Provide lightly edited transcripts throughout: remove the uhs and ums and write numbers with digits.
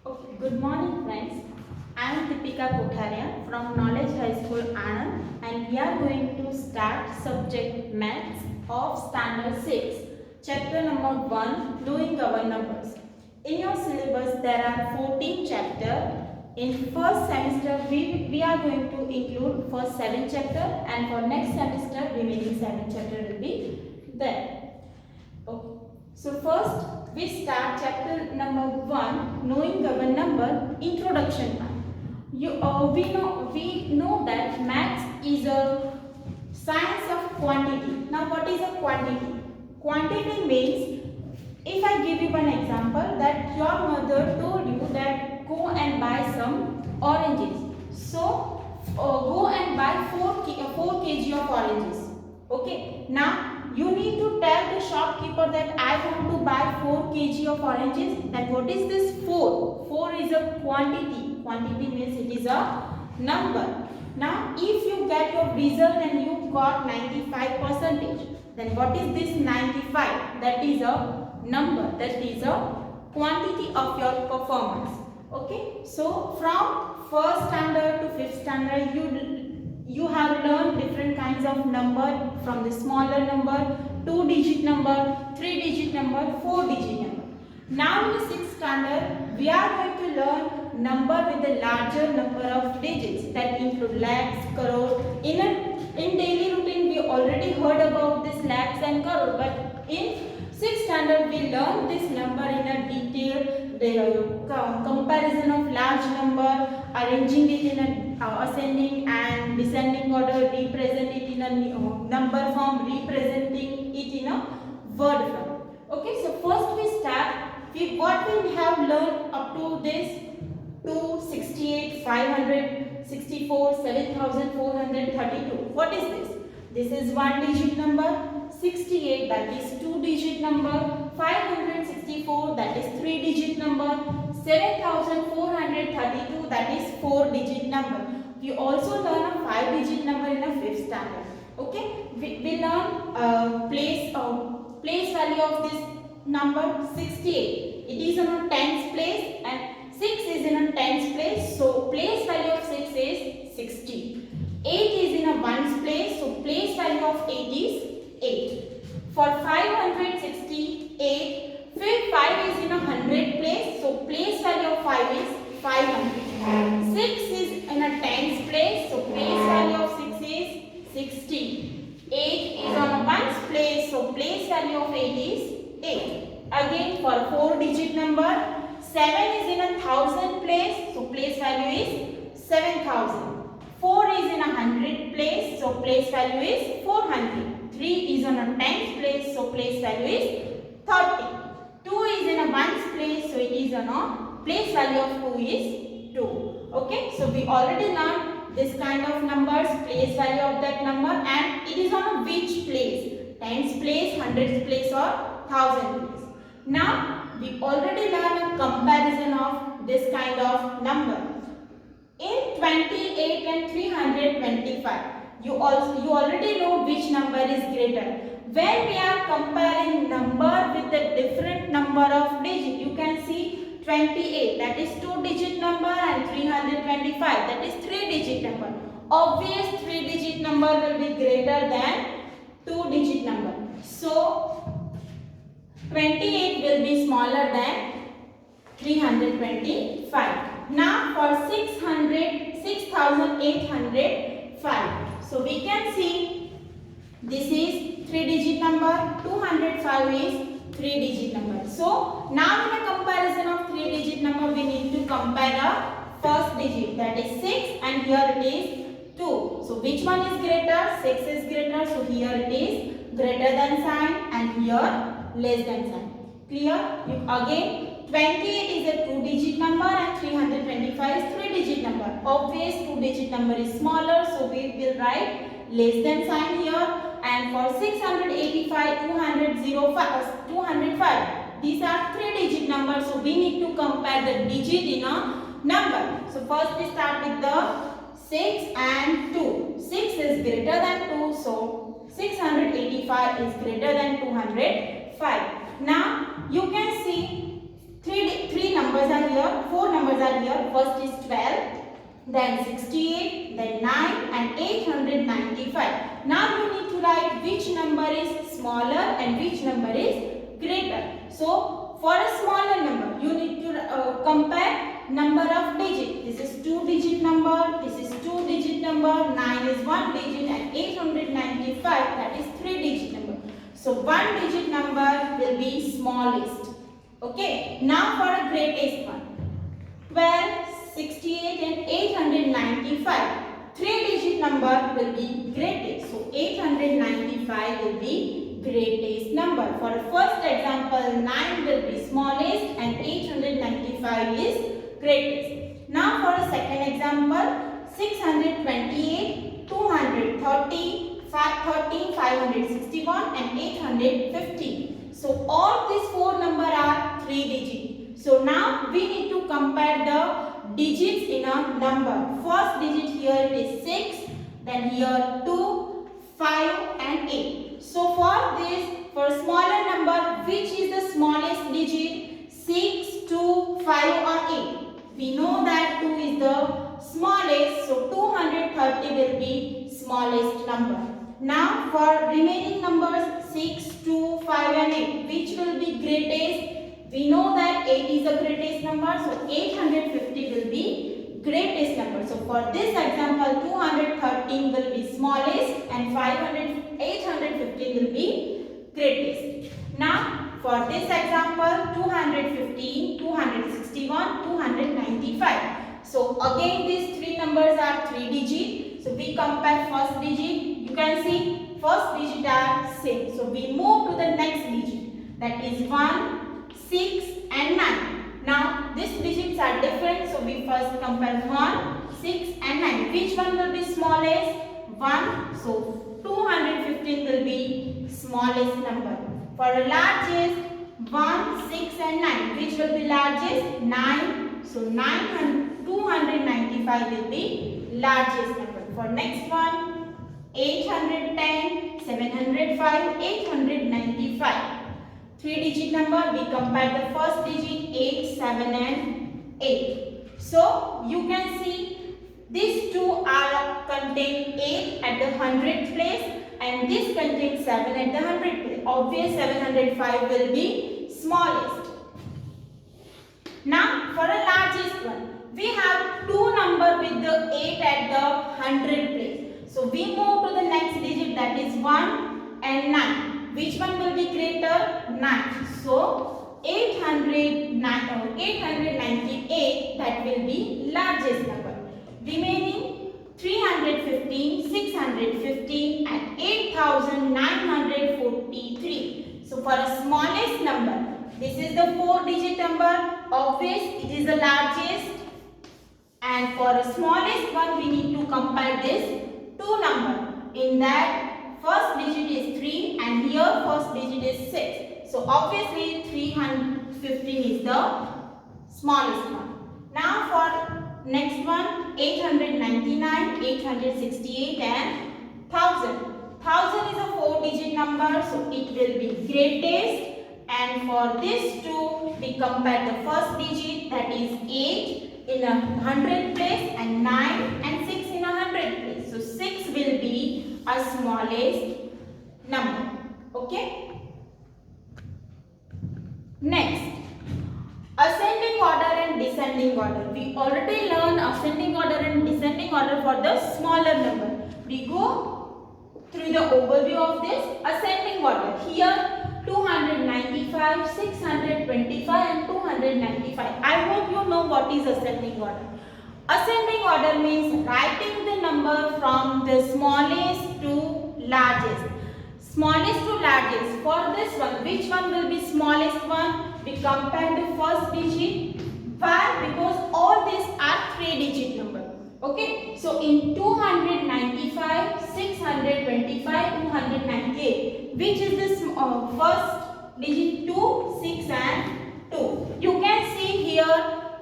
Okay, good morning friends. I am Deepika Kotharia from Knowledge High School Anand and we are going to start subject Maths of Standard 6, chapter number 1, Knowing Our Numbers. In your syllabus there are 14 chapters. In first semester we are going to include first 7 chapters and for next semester remaining 7 chapters will be there. Okay. So first we start chapter number 1, knowing our number, introduction part. We know that maths is a science of quantity. Now what is a quantity? Quantity means, if I give you one example, that your mother told you that go and buy some oranges. So go and buy 4 kg of oranges. Okay. Now you need to tell the shopkeeper that I want to buy 4 kg of oranges. And what is this 4? 4 is a quantity. Quantity means it is a number. Now if you get your result and you got 95%, then what is this 95? That is a number. That is a quantity of your performance. Okay. So from first standard to fifth standard you have learned different kinds of number, from the smaller number, 2-digit number, 3-digit number, 4-digit number. Now in the 6th standard we are going to learn number with a larger number of digits that include lakhs, crore. In daily routine we already heard about this lakhs and crore, but in 6th standard we learn this number in a detail, the comparison of large number, arranging it in a ascending and descending order, represent it in a number form, representing it in a word form. Okay, so first we start with what we have learned up to this: 268, 564, 7432. What is this? This is 1-digit number. 68, that is 2-digit number. 564, that is 3-digit number. 7432, that is 4-digit number. We also learn a 5-digit number in a 5th standard. Okay, we learn place value of this number 68. It is on a tens place and 6 is in a tens place. So place value of 6 is 60. 8 is in a ones place. So place value of 8 is 8. For 568, 5 is in a hundred place, so place value of 5 is 500. 6 is in a tens place, so place value of 6 is 60. 8 is on a ones place, so place value of 8 is 8. Again for 4-digit number, 7 is in a thousand place, so place value is 7000. 4 is in a hundred place, so place value is 400. 3 is on a tens place, so place value is 30. 2 is in a ones place, so it is on a place value of 2 is 2. Okay, so we already learned this kind of numbers, place value of that number, and it is on a which place: tens place, hundreds place, or thousand place. Now we already learned a comparison of this kind of number. In 28 and 325, you already know which number is greater. When we are comparing number with a different number of digit, you can see 28, that is 2-digit number, and 325, that is 3-digit number. Obvious 3-digit number will be greater than 2-digit number. So 28 will be smaller than 325. Now for 6805. So we can see this is 3-digit number, 205 is 3-digit number. So now in a comparison of 3-digit number we need to compare the first digit, that is 6, and here it is 2. So which one is greater? 6 is greater, so here it is greater than sign and here less than sign. Clear? Again 28 is a 2-digit number and 325 is 3-digit number. Obvious 2-digit number is smaller, so we will write less than sign here. And for 685, 205, these are 3-digit numbers, so we need to compare the digit in a number. So first we start with the 6 and 2. 6 is greater than 2, so 685 is greater than 205. Now you can see three numbers are here, 4 numbers then 68, then 9 and 895. Now you need to write which number is smaller and which number is greater. So for a smaller number, you need to compare number of digits. This is 2-digit number, this is 2-digit number, 9 is 1 digit and 895 that is 3-digit number. So 1-digit number will be smallest. Okay, now for a greatest one. 12, 68 and 895. 3-digit number will be greatest. So 895 will be greatest number. For the first example, 9 will be smallest and 895 is greatest. Now for a second example, 628, 230, 513, 561 and 815. So all these four numbers are 3-digit. So now we need to compare the digits in a number. First digit here it is 6, then here 2, 5 and 8. So for this, for smaller number, which is the smallest digit? 6, 2, 5 or 8? We know that 2 is the smallest, so 230 will be smallest number. Now for remaining numbers 6, 2, 5 and 8, which will be greatest? We know that 8 is the greatest number, so 850 will be greatest number. So for this example, 213 will be smallest and 815 will be greatest. Now for this example, 215, 261, 295. So again these three numbers are 3-digit. So we compare first digit. You can see first digit are same. So we move to the next digit, that is 1, 6 and 9. Now these digits are different, so we first compare 1, 6 and 9. Which one will be smallest? 1. So 215 will be smallest number. For the largest, 1, 6 and 9. Which will be largest? 9. So 295 will be largest number. For next one, 810, 705, 895. 3-digit number, we compare the first digit 8, 7 and 8. So you can see these two are contain 8 at the 100th place and this contains 7 at the 100th place. Obvious 705 will be smallest. Now for the largest one, we have two numbers with the 8 at the 100th place. So we move to the next digit, that is 1 and 9. Which one will be greater? 9. So 898, that will be largest number. Remaining 315, 615 and 8943. So for the smallest number, this is the 4-digit number. Obvious, it is the largest. And for the smallest one, we need to compare this two number. In that, first digit is 3 and here first digit is 6. So obviously 315 is the smallest one. Now for next one, 899, 868 and 1000. 1000 is a 4-digit number, so it will be greatest. And for this two, we compare the first digit, that is 8 in a 100th place and 9 and 6 in a 100th place. So 6 will be a smallest number. Okay. Next, ascending order and descending order. We already learned ascending order and descending order for the smaller number. We go through the overview of this ascending order. Here 295, 625 and 295. I hope you know what is ascending order. Ascending order means writing the number from the smallest to largest. Smallest to largest. For this one, which one will be smallest one? We compare the first digit. Why? Because all these are 3-digit number. Okay. So in 295, 625, 298. Which is the first digit? 2, 6 and 2. You can see here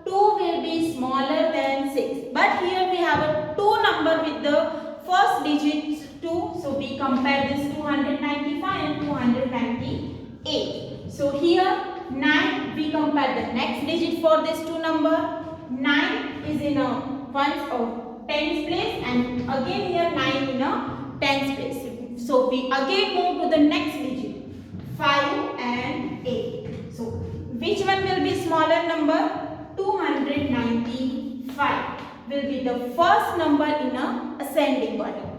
2 will be smaller than 6. But here we have a 2 number with the first digit 2. So we compare this 295 and 298. So here 9, we compare the next digit for this 2 number. 9 is in a ones of tens place, and again here 9 in a tens place. So we again move to the next digit, 5 and 8. So which one will be smaller number? 295 will be the first number in a ascending order.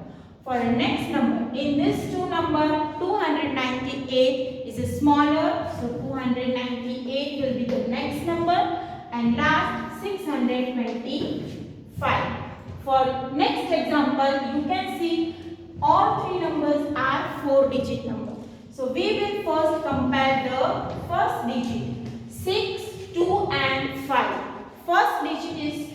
For the next number, in this two number, 298 is smaller, so 298 will be the next number, and last 625. For next example, you can see all three numbers are 4-digit number. So we will first compare the first digit, 6, 2 and 5. First digit is,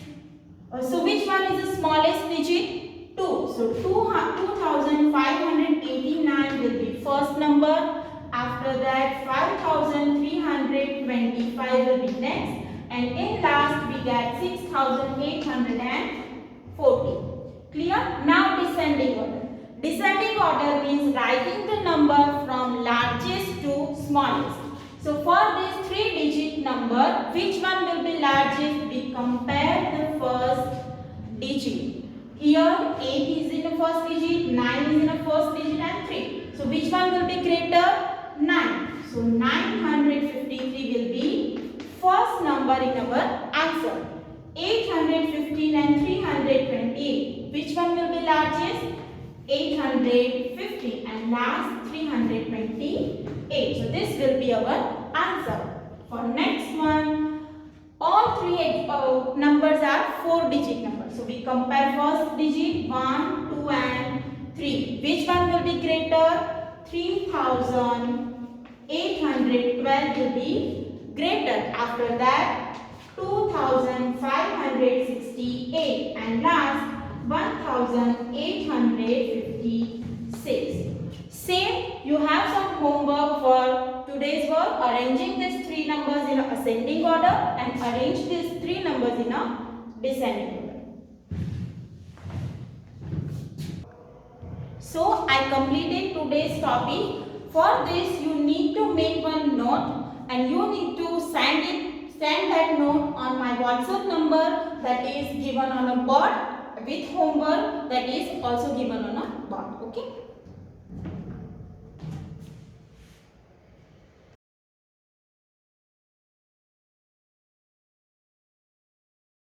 so which one is the smallest digit? 2. So 2589 will be first number. After that 5325 will be next. And in last we get 6840. Clear? Now descending order. Descending order means writing the number from largest to smallest. So for this 3-digit number, which one will be largest? We compare the first digit. Here 8 is in the first digit, 9 is in the first digit, and 3. So which one will be greater? 9. So 953 will be first number in our answer. 815 and 328. Which one will be largest? 850 and last 328. So this will be our answer. For next one, all three numbers are 4-digit numbers. So we compare first digit 1, 2 and 3. Which one will be greater? 3812 will be greater. After that 2568 and last 1856. Same, you have some homework for today's work, arranging these three numbers in a ascending order and arrange these three numbers in a descending order. So I completed today's topic. For this you need to make one note and you need to send that note on my WhatsApp number that is given on a board, with homework that is also given on a board. Okay.